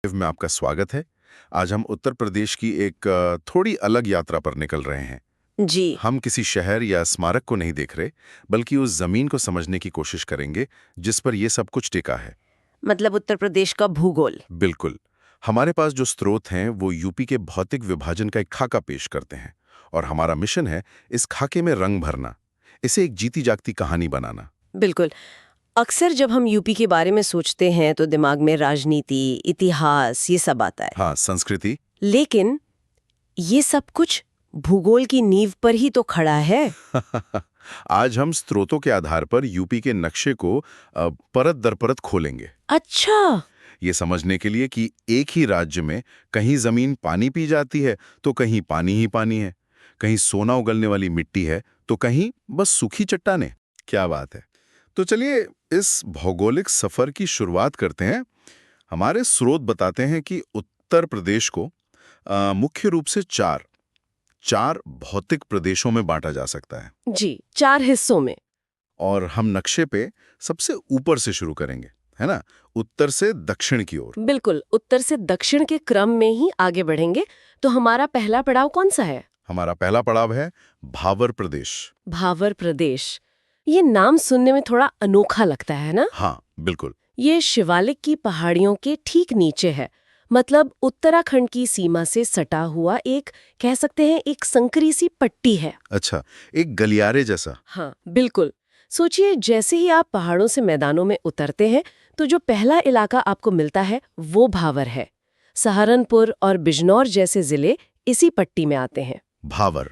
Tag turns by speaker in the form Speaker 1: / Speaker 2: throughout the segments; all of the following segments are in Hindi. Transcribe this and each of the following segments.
Speaker 1: में आपका स्वागत है। आज हम उत्तर प्रदेश की एक थोड़ी अलग यात्रा पर निकल रहे हैं।
Speaker 2: जी।
Speaker 1: हम किसी शहर या स्मारक को नहीं देख रहे, बल्कि उस जमीन को समझने की कोशिश करेंगे जिस पर ये सब कुछ टिका है।
Speaker 2: मतलब उत्तर प्रदेश का भूगोल।
Speaker 1: बिल्कुल। हमारे पास जो स्रोत हैं वो यूपी के भौतिक विभाजन का एक खाका पेश करते हैं, और हमारा मिशन है इस खाके में रंग भरना, इसे एक जीती जागती कहानी बनाना।
Speaker 2: बिल्कुल। अक्सर जब हम यूपी के बारे में सोचते हैं तो दिमाग में राजनीति, इतिहास ये सब आता है।
Speaker 1: हाँ, संस्कृति।
Speaker 2: लेकिन ये सब कुछ भूगोल की नींव पर ही तो खड़ा है।
Speaker 1: आज हम स्रोतों के आधार पर यूपी के नक्शे को परत दर परत खोलेंगे,
Speaker 2: अच्छा।
Speaker 1: ये समझने के लिए कि एक ही राज्य में कहीं जमीन पानी पी जाती है तो कहीं पानी ही पानी है, कहीं सोना उगलने वाली मिट्टी है तो कहीं बस सूखी चट्टानें। क्या बात है। तो चलिए इस भौगोलिक सफर की शुरुआत करते हैं। हमारे स्रोत बताते हैं कि उत्तर प्रदेश को मुख्य रूप से चार चार भौतिक प्रदेशों में बांटा जा सकता है,
Speaker 2: जी, 4 हिस्सों में।
Speaker 1: और हम नक्शे पे सबसे ऊपर से शुरू करेंगे, है ना, उत्तर से दक्षिण की ओर।
Speaker 2: बिल्कुल, उत्तर से दक्षिण के क्रम में ही आगे बढ़ेंगे। तो हमारा पहला पड़ाव कौन सा है?
Speaker 1: हमारा पहला पड़ाव है भावर प्रदेश।
Speaker 2: भावर प्रदेश। ये नाम सुनने में थोड़ा अनोखा लगता है ना?
Speaker 1: हाँ, बिल्कुल।
Speaker 2: ये शिवालिक की पहाड़ियों के ठीक नीचे है। मतलब उत्तराखंड की सीमा से सटा हुआ एक, कह सकते हैं, एक संकरी सी पट्टी है।
Speaker 1: अच्छा, एक गलियारे जैसा।
Speaker 2: हाँ, बिल्कुल। सोचिए, जैसे ही आप पहाड़ों से मैदानों में उतरते हैं तो जो पहला इलाका आपको मिलता है वो भावर है। सहारनपुर और बिजनौर जैसे जिले इसी पट्टी में आते हैं।
Speaker 1: भावर।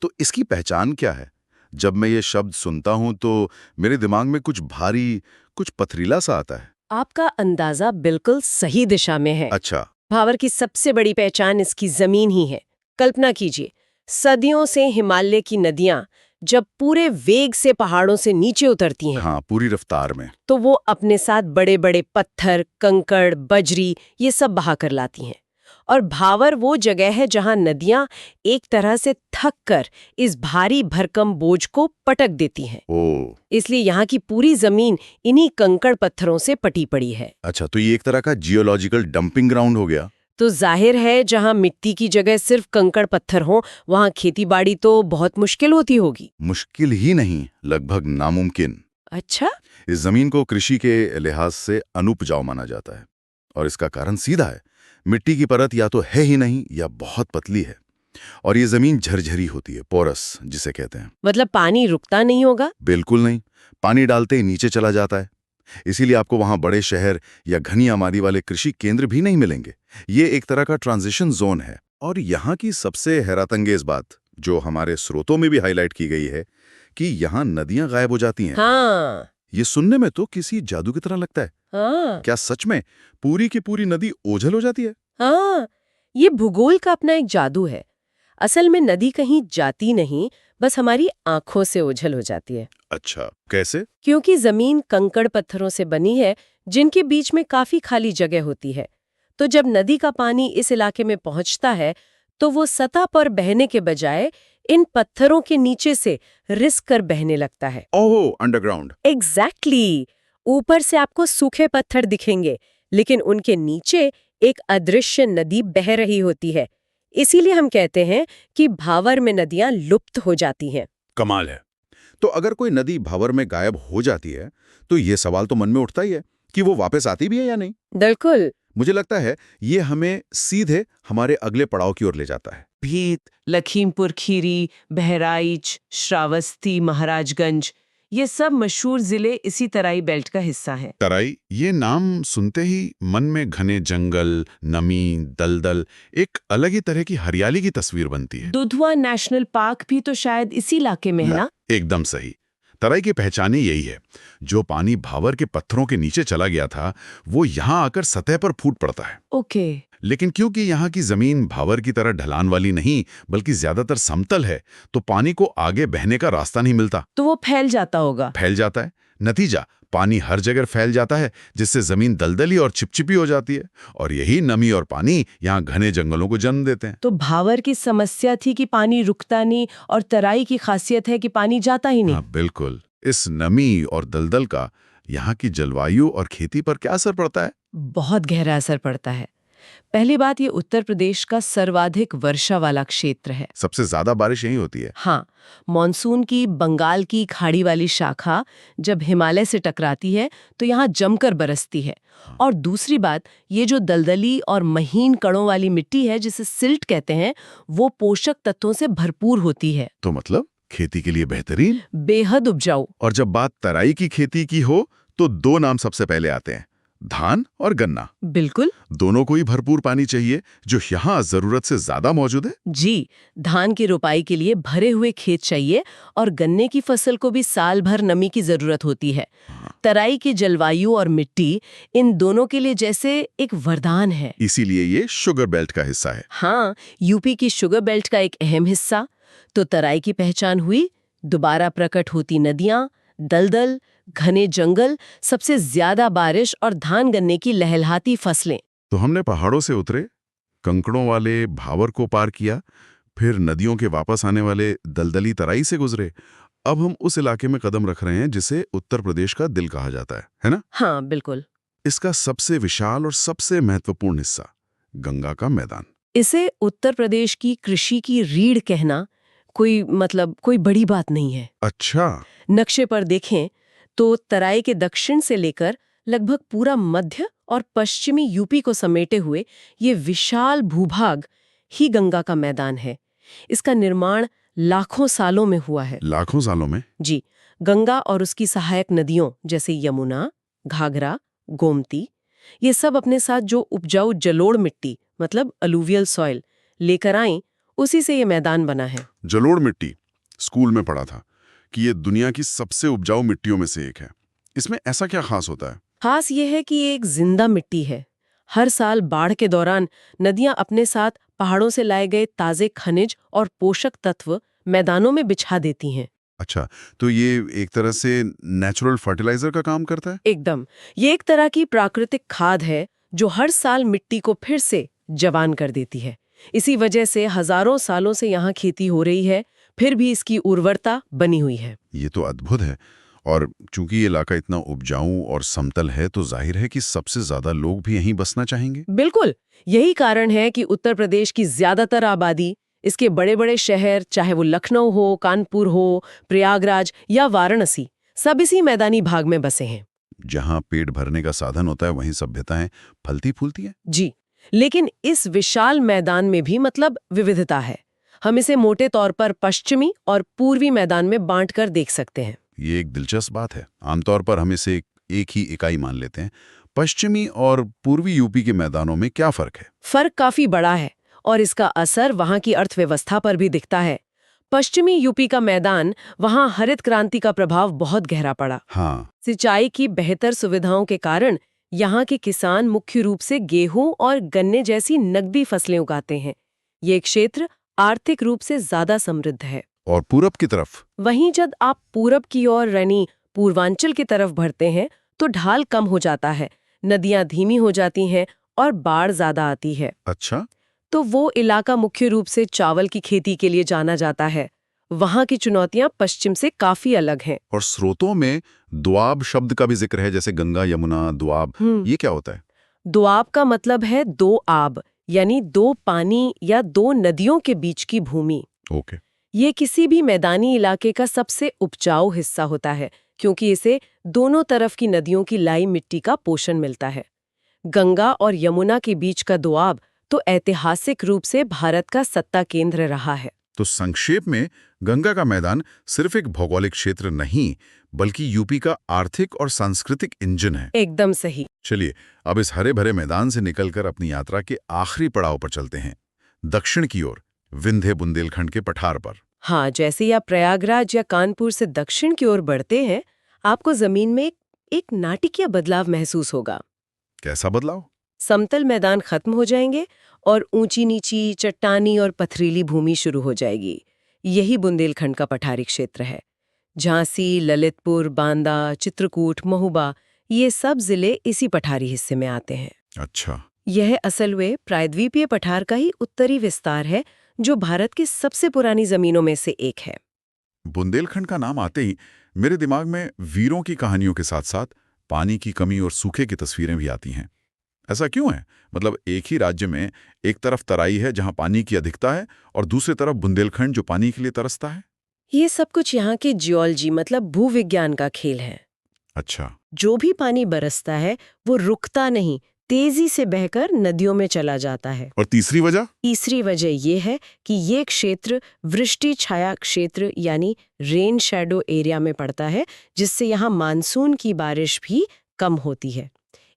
Speaker 1: तो इसकी पहचान क्या है? जब मैं ये शब्द सुनता हूं तो मेरे दिमाग में कुछ भारी, कुछ पथरीला सा आता है।
Speaker 2: आपका अंदाजा बिल्कुल सही दिशा में है।
Speaker 1: अच्छा।
Speaker 2: भावर की सबसे बड़ी पहचान इसकी जमीन ही है। कल्पना कीजिए, सदियों से हिमालय की नदियां जब पूरे वेग से पहाड़ों से नीचे उतरती हैं,
Speaker 1: हाँ, पूरी रफ्तार में।
Speaker 2: तो वो अपने साथ बड़े बड़े पत्थर, कंकड़, बजरी ये सब बहा कर लाती हैं। और भावर वो जगह है जहां नदियां एक तरह से थक कर इस भारी भरकम बोझ को पटक देती हैं।
Speaker 1: ओ।
Speaker 2: इसलिए यहाँ की पूरी जमीन इन्हीं कंकड़ पत्थरों से पटी पड़ी है।
Speaker 1: अच्छा, तो ये एक तरह का जियोलॉजिकल डंपिंग ग्राउंड हो गया।
Speaker 2: तो जाहिर है, जहां मिट्टी की जगह सिर्फ कंकड़ पत्थर हो, वहां खेतीबाड़ी तो बहुत मुश्किल होती होगी।
Speaker 1: मुश्किल ही नहीं, लगभग नामुमकिन।
Speaker 2: अच्छा।
Speaker 1: इस जमीन को कृषि के लिहाज से अनुपजाऊ माना जाता है, और इसका कारण सीधा है। मिट्टी की परत या तो है ही नहीं या बहुत पतली है, और ये जमीन झरझरी होती है, पोरस जिसे कहते हैं।
Speaker 2: मतलब पानी रुकता नहीं होगा?
Speaker 1: बिल्कुल नहीं। पानी डालते ही नीचे चला जाता है। इसीलिए आपको वहां बड़े शहर या घनी आबादी वाले कृषि केंद्र भी नहीं मिलेंगे। ये एक तरह का ट्रांजिशन जोन है। और यहाँ की सबसे हैरतअंगेज बात, जो हमारे स्रोतों में भी हाईलाइट की गई है, कि यहाँ नदियां गायब हो जाती हैं।
Speaker 2: हाँ।
Speaker 1: ये सुनने में तो किसी जादू की तरह लगता है।
Speaker 2: हाँ।
Speaker 1: क्या सच में पूरी की पूरी नदी ओझल हो जाती है?
Speaker 2: हाँ, ये भूगोल का अपना एक जादू है। असल में नदी कहीं जाती नहीं, बस हमारी आंखों से ओझल हो जाती है।
Speaker 1: अच्छा, कैसे?
Speaker 2: क्योंकि जमीन कंकड़ पत्थरों से बनी है, जिनके बीच में काफी खाली जगह होती है। तो जब नदी का पानी इस इलाके में पहुंचता है, तो वो सतह पर बहने के बजाय इन पत्थरों के नीचे से रिस कर बहने लगता है।
Speaker 1: ओहो, अंडरग्राउंड।
Speaker 2: एग्जैक्टली। ऊपर से आपको सूखे पत्थर दिखेंगे, लेकिन उनके नीचे एक अदृश्य नदी बह रही होती है। इसीलिए हम कहते हैं कि भावर में नदियां लुप्त हो जाती हैं।
Speaker 1: कमाल है। तो अगर कोई नदी भावर में गायब हो जाती है, तो ये सवाल तो मन में उठता ही है कि वो वापस आती भी है या नहीं।
Speaker 2: बिल्कुल।
Speaker 1: मुझे लगता है ये हमें सीधे हमारे अगले पड़ाव की ओर ले जाता है।
Speaker 2: भीत, लखीमपुर खीरी, बहराइच, श्रावस्ती, महाराजगंज, ये सब मशहूर जिले इसी तराई बेल्ट का हिस्सा हैं।
Speaker 3: तराई, ये नाम सुनते ही मन में घने जंगल, नमी, दलदल, एक अलग ही तरह की हरियाली की तस्वीर बनती है।
Speaker 2: दुधवा नेशनल पार्क भी तो शायद इसी इलाके में है ना?
Speaker 3: एकदम सही। तराई की पहचान ही यही है। जो पानी भावर के पत्थरों के नीचे चला गया था, वो यहाँ आकर सतह पर फूट पड़ता है।
Speaker 2: ओके।
Speaker 3: लेकिन क्योंकि यहाँ की जमीन भावर की तरह ढलान वाली नहीं, बल्कि ज्यादातर समतल है, तो पानी को आगे बहने का रास्ता नहीं मिलता।
Speaker 2: तो वो फैल जाता होगा।
Speaker 3: फैल जाता है। नतीजा, पानी हर जगह फैल जाता है, जिससे जमीन दलदली और चिपचिपी हो जाती है। और यही नमी और पानी यहाँ घने जंगलों को जन्म देते हैं।
Speaker 2: तो भावर की समस्या थी कि पानी रुकता नहीं, और तराई की खासियत है कि पानी जाता ही नहीं।
Speaker 3: हाँ, बिल्कुल। इस नमी और दलदल का यहाँ की जलवायु और खेती पर क्या असर पड़ता है?
Speaker 2: बहुत गहरा असर पड़ता है। पहली बात, ये उत्तर प्रदेश का सर्वाधिक वर्षा वाला क्षेत्र है।
Speaker 3: सबसे ज्यादा बारिश यहीं होती है।
Speaker 2: हाँ, मॉनसून की बंगाल की खाड़ी वाली शाखा जब हिमालय से टकराती है तो यहाँ जमकर बरसती है। और दूसरी बात, ये जो दलदली और महीन कणों वाली मिट्टी है जिसे सिल्ट कहते हैं, वो पोषक तत्वों से भरपूर होती है।
Speaker 3: तो मतलब खेती के लिए बेहतरीन,
Speaker 2: बेहद उपजाऊ।
Speaker 3: और जब बात तराई की खेती की हो तो दो नाम सबसे पहले आते हैं, धान और गन्ना।
Speaker 2: बिल्कुल
Speaker 3: दोनों को ही भरपूर पानी चाहिए, जो यहाँ जरूरत से ज्यादा मौजूद है।
Speaker 2: जी, धान की रोपाई के लिए भरे हुए खेत चाहिए और गन्ने की फसल को भी साल भर नमी की जरूरत होती है। तराई की जलवायु और मिट्टी इन दोनों के लिए जैसे एक वरदान है।
Speaker 3: इसीलिए ये शुगर बेल्ट का हिस्सा है।
Speaker 2: हाँ, यूपी की शुगर बेल्ट का एक अहम हिस्सा। तो तराई की पहचान हुई, दोबारा प्रकट होती नदियां, दलदल, घने जंगल, सबसे ज्यादा बारिश और धान गन्ने की लहलहाती फसलें।
Speaker 3: तो हमने पहाड़ों से उतरे, कंकड़ों वाले भावर को पार किया, फिर नदियों के वापस आने वाले दलदली तराई से गुजरे। अब हम उस इलाके में कदम रख रहे हैं जिसे उत्तर प्रदेश का दिल कहा जाता है ना?
Speaker 2: हाँ, बिल्कुल।
Speaker 3: इसका सबसे विशाल और सबसे महत्वपूर्ण हिस्सा, गंगा का मैदान।
Speaker 2: इसे उत्तर प्रदेश की कृषि की रीढ़ कहना कोई बड़ी बात नहीं है।
Speaker 3: अच्छा,
Speaker 2: नक्शे पर देखें तो तराई के दक्षिण से लेकर लगभग पूरा मध्य और पश्चिमी यूपी को समेटे हुए ये विशाल भूभाग ही गंगा का मैदान है। इसका निर्माण लाखों सालों में हुआ है।
Speaker 3: लाखों सालों में?
Speaker 2: जी, गंगा और उसकी सहायक नदियों जैसे यमुना, घाघरा, गोमती, ये सब अपने साथ जो उपजाऊ जलोढ़ मिट्टी मतलब अलूवियल सॉइल लेकर आई, उसी से ये मैदान बना है।
Speaker 3: जलोढ़ मिट्टी, स्कूल में पढ़ा था कि ये दुनिया की सबसे उपजाऊ मिट्टियों में से एक है। इसमें ऐसा क्या खास होता है?
Speaker 2: खास ये है कि ये एक जिंदा मिट्टी है। हर साल बाढ़ के दौरान नदियां अपने साथ पहाड़ों से लाए गए ताजे खनिज और पोषक तत्व मैदानों में बिछा देती हैं।
Speaker 3: अच्छा, तो ये एक तरह से नेचुरल फर्टिलाइजर का काम करता है?
Speaker 2: एकदम, ये एक तरह की प्राकृतिक खाद है जो हर साल मिट्टी को फिर से जवान कर देती है। इसी वजह से हजारों सालों से यहाँ खेती हो रही है, फिर भी इसकी उर्वरता बनी हुई है।
Speaker 3: ये तो अद्भुत है। और चूंकि ये इलाका इतना उपजाऊ और समतल है, तो जाहिर है कि सबसे ज्यादा लोग भी यहीं बसना चाहेंगे।
Speaker 2: बिल्कुल, यही कारण है कि उत्तर प्रदेश की ज्यादातर आबादी, इसके बड़े बड़े शहर, चाहे वो लखनऊ हो, कानपुर हो, प्रयागराज या वाराणसी, सब इसी मैदानी भाग में बसे हैं।
Speaker 3: जहां पेट भरने का साधन होता है, वहीं सभ्यताएं फलती फूलती हैं।
Speaker 2: जी, लेकिन इस विशाल मैदान में भी विविधता है। हम इसे मोटे तौर पर पश्चिमी और पूर्वी मैदान में बांटकर देख सकते हैं।
Speaker 3: ये एक दिलचस्प बात है। आमतौर पर हम इसे एक ही इकाई मान लेते हैं। पश्चिमी और पूर्वी यूपी के मैदानों में क्या फर्क है?
Speaker 2: फर्क काफी बड़ा है और इसका असर वहां की अर्थव्यवस्था पर भी दिखता है। पश्चिमी यूपी का मैदान, वहां हरित क्रांति का प्रभाव बहुत गहरा पड़ा।
Speaker 3: हाँ,
Speaker 2: सिंचाई की बेहतर सुविधाओं के कारण यहाँ के किसान मुख्य रूप से गेहूं और गन्ने जैसी नकदी फसलें उगाते हैं। ये क्षेत्र आर्थिक रूप से ज्यादा समृद्ध है।
Speaker 3: और पूरब की तरफ?
Speaker 2: वहीं जब आप पूरब की ओर यानी पूर्वांचल की तरफ बढ़ते हैं तो ढाल कम हो जाता है, नदियां धीमी हो जाती हैं और बाढ़ ज्यादा आती है।
Speaker 3: अच्छा,
Speaker 2: तो वो इलाका मुख्य रूप से चावल की खेती के लिए जाना जाता है। वहां की चुनौतियां पश्चिम से काफी अलग हैं।
Speaker 3: और स्रोतों में द्वाब शब्द का भी जिक्र है, जैसे गंगा, यमुना, द्वाब। ये क्या होता है?
Speaker 2: दोआब का मतलब है दो आब, यानी दो पानी या दो नदियों के बीच की भूमि।
Speaker 3: ओके।
Speaker 2: ये किसी भी मैदानी इलाके का सबसे उपजाऊ हिस्सा होता है, क्योंकि इसे दोनों तरफ की नदियों की लाई मिट्टी का पोषण मिलता है। गंगा और यमुना के बीच का दोआब तो ऐतिहासिक रूप से भारत का सत्ता केंद्र रहा है।
Speaker 3: तो संक्षेप में, गंगा का मैदान सिर्फ एक भौगोलिक क्षेत्र नहीं, बल्कि यूपी का आर्थिक और सांस्कृतिक इंजन है।
Speaker 2: एकदम सही।
Speaker 3: चलिए, अब इस हरे भरे मैदान से निकलकर अपनी यात्रा के आखिरी पड़ाव पर चलते हैं, दक्षिण की ओर, विंध्य बुंदेलखंड के पठार पर।
Speaker 2: हाँ, जैसे ही आप प्रयागराज या कानपुर से दक्षिण की ओर बढ़ते हैं, आपको जमीन में एक नाटकीय बदलाव महसूस होगा।
Speaker 3: कैसा बदलाव?
Speaker 2: समतल मैदान खत्म हो जाएंगे और ऊंची नीची चट्टानी और पथरीली भूमि शुरू हो जाएगी। यही बुंदेलखंड का पठारी क्षेत्र है। झांसी, ललितपुर, बांदा, चित्रकूट, महोबा, ये सब जिले इसी पठारी हिस्से में आते हैं।
Speaker 3: अच्छा।
Speaker 2: यह असल में प्रायद्वीपीय पठार का ही उत्तरी विस्तार है, जो भारत की सबसे पुरानी जमीनों में से एक है।
Speaker 3: बुंदेलखंड का नाम आते ही मेरे दिमाग में वीरों की कहानियों के साथ साथ पानी की कमी और सूखे की तस्वीरें भी आती हैं। ऐसा क्यों है? मतलब एक ही राज्य में एक तरफ तराई है जहां पानी की अधिकता है और दूसरी तरफ बुंदेलखंड जो पानी के लिए तरसता है।
Speaker 2: ये सब कुछ यहाँ के जियोलॉजी मतलब भूविज्ञान का खेल है।
Speaker 3: अच्छा।
Speaker 2: जो भी पानी बरसता है वो रुकता नहीं, तेजी से बहकर नदियों में चला जाता है।
Speaker 3: और तीसरी वजह?
Speaker 2: तीसरी वजह ये है कि ये क्षेत्र वृष्टि छाया क्षेत्र यानी रेन शैडो एरिया में पड़ता है, जिससे यहाँ मानसून की बारिश भी कम होती है।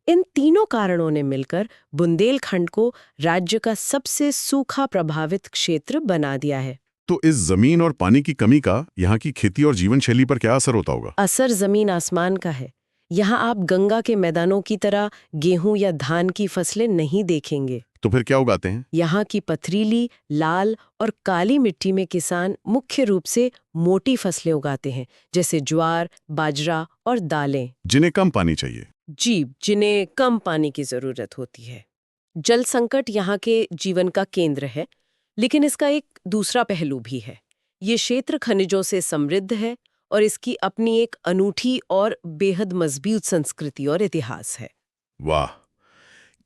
Speaker 2: इन तीनों कारणों ने मिलकर बुंदेलखंड को राज्य का सबसे सूखा प्रभावित क्षेत्र बना दिया है।
Speaker 3: तो इस जमीन और पानी की कमी का यहाँ की खेती और जीवन शैली पर क्या असर होता होगा?
Speaker 2: असर जमीन आसमान का है। यहाँ आप गंगा के मैदानों की तरह गेहूं या धान की फसलें नहीं देखेंगे।
Speaker 3: तो फिर क्या उगाते हैं?
Speaker 2: यहाँ की पथरीली, लाल और काली मिट्टी में किसान मुख्य रूप से मोटी फसलें उगाते हैं, जैसे ज्वार, बाजरा और दालें।
Speaker 3: जिन्हें कम पानी चाहिए।
Speaker 2: जी, जिन्हें कम पानी की जरूरत होती है। जल संकट यहाँ के जीवन का केंद्र है, लेकिन इसका एक दूसरा पहलू भी है। ये क्षेत्र खनिजों से समृद्ध है और इसकी अपनी एक अनूठी और बेहद मजबूत संस्कृति और इतिहास है।
Speaker 3: वाह,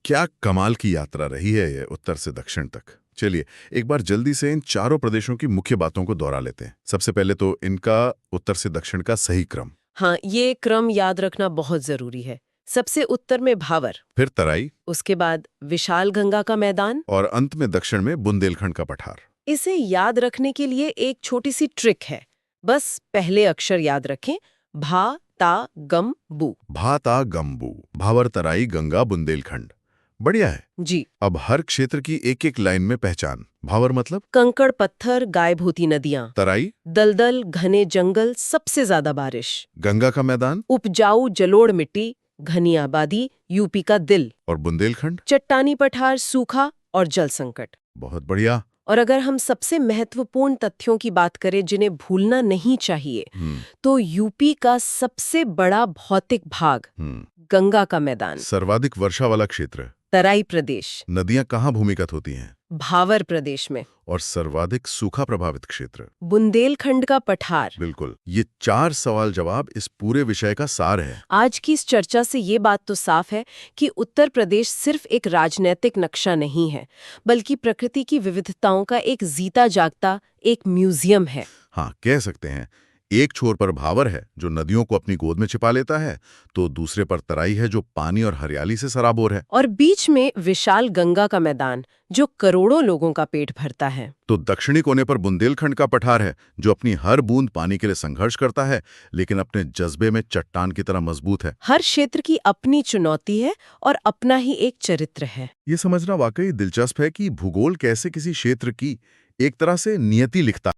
Speaker 3: क्या कमाल की यात्रा रही है ये उत्तर से दक्षिण तक। चलिए एक बार जल्दी से इन चारों प्रदेशों की मुख्य बातों को दोहरा लेते हैं। सबसे पहले तो इनका उत्तर से दक्षिण का सही क्रम।
Speaker 2: हाँ, ये क्रम याद रखना बहुत जरूरी है। सबसे उत्तर में भावर,
Speaker 3: फिर तराई,
Speaker 2: उसके बाद विशाल गंगा का मैदान
Speaker 3: और अंत में दक्षिण में बुंदेलखंड का पठार।
Speaker 2: इसे याद रखने के लिए एक छोटी सी ट्रिक है। बस पहले अक्षर याद रखें, भा ता गम बू।
Speaker 3: भा ता गम्बू, भावर तराई गंगा बुंदेलखंड। बढ़िया है।
Speaker 2: जी।
Speaker 3: अब हर क्षेत्र की एक एक लाइन में पहचान। भावर मतलब
Speaker 2: कंकड़ पत्थर, गायब होती नदियां।
Speaker 3: तराई,
Speaker 2: दलदल, घने जंगल, सबसे ज्यादा बारिश।
Speaker 3: गंगा का मैदान,
Speaker 2: उपजाऊ जलोढ़ मिट्टी, घनी आबादी, यूपी का दिल।
Speaker 3: और बुंदेलखंड,
Speaker 2: चट्टानी पठार, सूखा और जल संकट।
Speaker 3: बहुत बढ़िया।
Speaker 2: और अगर हम सबसे महत्वपूर्ण तथ्यों की बात करें जिन्हें भूलना नहीं चाहिए, तो यूपी का सबसे बड़ा भौतिक भाग गंगा का मैदान,
Speaker 3: सर्वाधिक वर्षा वाला क्षेत्र,
Speaker 2: तराई प्रदेश,
Speaker 3: नदियां कहाँ भूमिगत होती हैं,
Speaker 2: भावर प्रदेश में,
Speaker 3: और सर्वाधिक सूखा प्रभावित क्षेत्र,
Speaker 2: बुंदेलखंड का पठार।
Speaker 3: बिल्कुल। ये 4 सवाल जवाब इस पूरे विषय का सार है।
Speaker 2: आज की इस चर्चा से ये बात तो साफ है कि उत्तर प्रदेश सिर्फ एक राजनीतिक नक्शा नहीं है, बल्कि प्रकृति की विविधताओं का एक जीता जागता एक म्यूजियम है।
Speaker 3: हाँ, कह सकते हैं। एक छोर पर भावर है जो नदियों को अपनी गोद में छिपा लेता है, तो दूसरे पर तराई है जो पानी और हरियाली से सराबोर है,
Speaker 2: और बीच में विशाल गंगा का मैदान जो करोड़ों लोगों का पेट भरता है।
Speaker 3: तो दक्षिणी कोने पर बुंदेलखंड का पठार है जो अपनी हर बूंद पानी के लिए संघर्ष करता है, लेकिन अपने जज्बे में चट्टान की तरह मजबूत है।
Speaker 2: हर क्षेत्र की अपनी चुनौती है और अपना ही एक चरित्र है।
Speaker 3: ये समझना वाकई दिलचस्प है कि भूगोल कैसे किसी क्षेत्र की एक तरह से नियति लिखता है।